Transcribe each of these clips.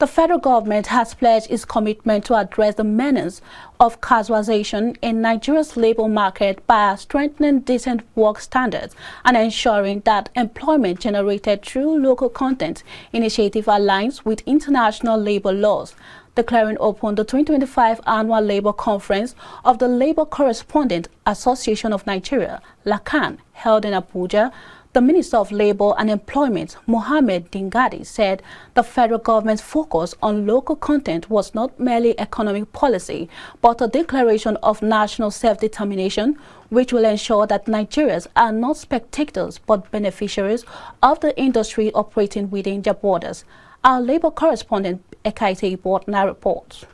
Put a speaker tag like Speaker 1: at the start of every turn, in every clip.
Speaker 1: The federal government has pledged its commitment to address the menace of casualization in Nigeria's labor market by strengthening decent work standards and ensuring that employment generated through local content initiative aligns with international labor laws. Declaring open the 2025 Annual Labor Conference of the Labor Correspondents Association of Nigeria, LACAN, held in Abuja, the Minister of Labour and Employment, Muhammed Dingyadi, said the federal government's focus on local content was not merely economic policy, but a declaration of national self-determination, which will ensure that Nigerians are not spectators but beneficiaries of the industry operating within their borders. Our Labour correspondent, Ekaite Bortna, reports.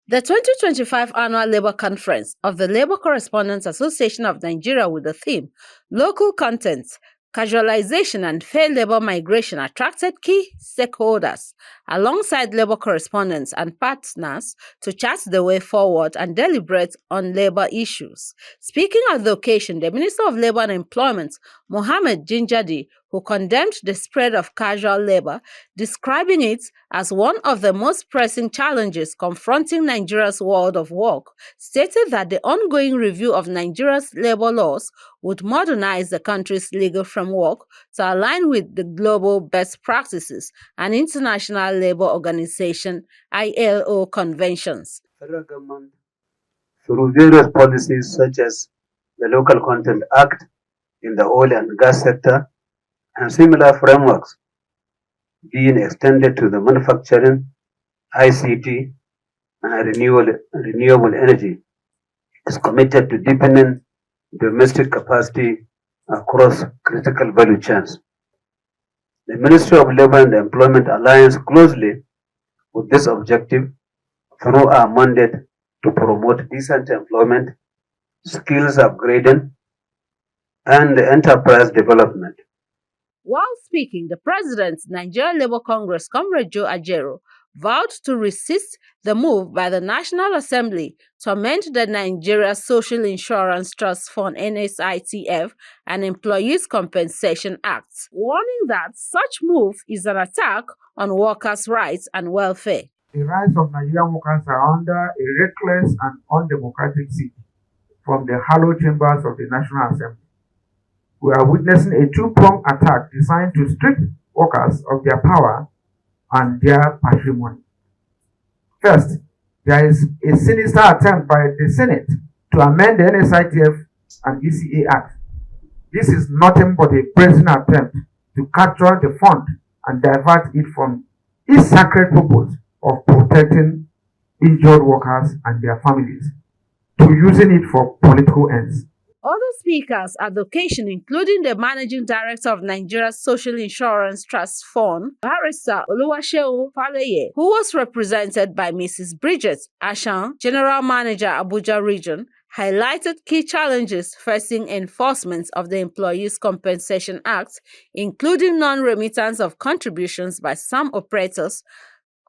Speaker 2: The 2025 Annual Labour Conference of the Labour Correspondents Association of Nigeria with the theme Local Content, Casualization and Fair Labour Migration attracted key stakeholders alongside labour correspondents and partners to chart the way forward and deliberate on labour issues. Speaking at the occasion, the Minister of Labour and Employment, Muhammed, who condemned the spread of casual labour, describing it as one of the most pressing challenges confronting Nigeria's world of work, stated that the ongoing review of Nigeria's labour laws would modernize the country's legal framework to align with the global best practices and International Labour Organization (ILO) conventions.
Speaker 3: Federal government, through various policies such as the Local Content Act in the oil and gas sector and similar frameworks being extended to the manufacturing, ICT, and renewable energy, is committed to deepening domestic capacity across critical value chains. The Ministry of Labour and Employment aligns closely with this objective through our mandate to promote decent employment, skills upgrading, and enterprise development.
Speaker 2: While speaking, the President's Nigerian Labour Congress, Comrade Joe Ajero, vowed to resist the move by the National Assembly to amend the Nigeria Social Insurance Trust Fund (NSITF) and Employees Compensation Act, warning that such move is an attack on workers' rights and welfare.
Speaker 4: The rights of Nigerian workers are under a reckless and undemocratic siege from the hallowed chambers of the National Assembly. We are witnessing a two-pronged attack designed to strip workers of their power and their patrimony. First, there is a sinister attempt by the Senate to amend the NSITF and ECA Act. This is nothing but a brazen attempt to capture the fund and divert it from its sacred purpose of protecting injured workers and their families to using it for political ends.
Speaker 2: Other speakers at the occasion, including the Managing Director of Nigeria's Social Insurance Trust Fund, Barrister Oluwaseun Faleye, who was represented by Mrs. Bridget Ashan, General Manager, Abuja Region, highlighted key challenges facing enforcement of the Employees Compensation Act, including non-remittance of contributions by some operators,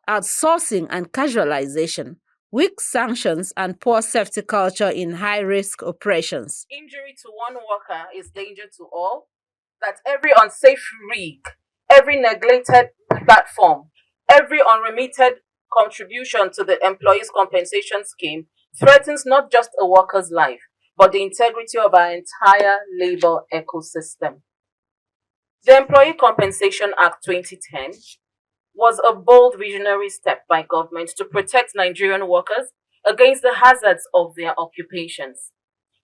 Speaker 2: outsourcing and casualization, weak sanctions, and poor safety culture in high-risk operations.
Speaker 5: Injury to one worker is danger to all. That every unsafe rig, every neglected platform, every unremitted contribution to the Employees Compensation Scheme threatens not just a worker's life, but the integrity of our entire labor ecosystem. The Employee Compensation Act 2010 was a bold visionary step by government to protect Nigerian workers against the hazards of their occupations.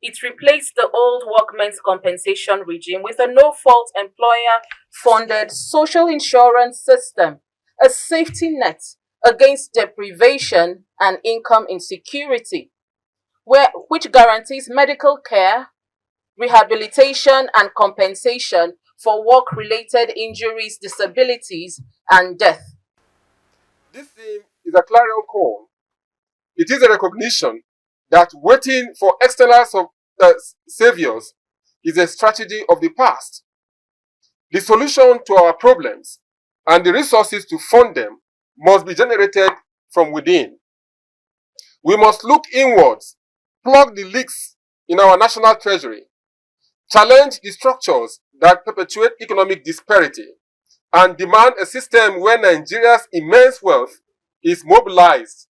Speaker 5: It replaced the old workmen's compensation regime with a no-fault employer-funded social insurance system, a safety net against deprivation and income insecurity, which guarantees medical care, rehabilitation, and compensation for work-related injuries, disabilities, and death.
Speaker 6: This theme is a clarion call. It is a recognition that waiting for external saviors is a strategy of the past. The solution to our problems and the resources to fund them must be generated from within. We must look inwards, plug the leaks in our national treasury, challenge the structures that perpetuate economic disparity, and demand a system where Nigeria's immense wealth is mobilized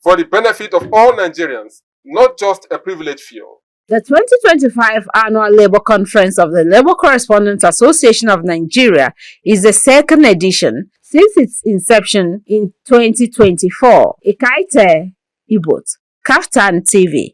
Speaker 6: for the benefit of all Nigerians, not just a privileged few.
Speaker 2: The 2025 Annual Labour Conference of the Labour Correspondents Association of Nigeria is the second edition since its inception in 2024. Ikaite Ibot, Kaftan TV.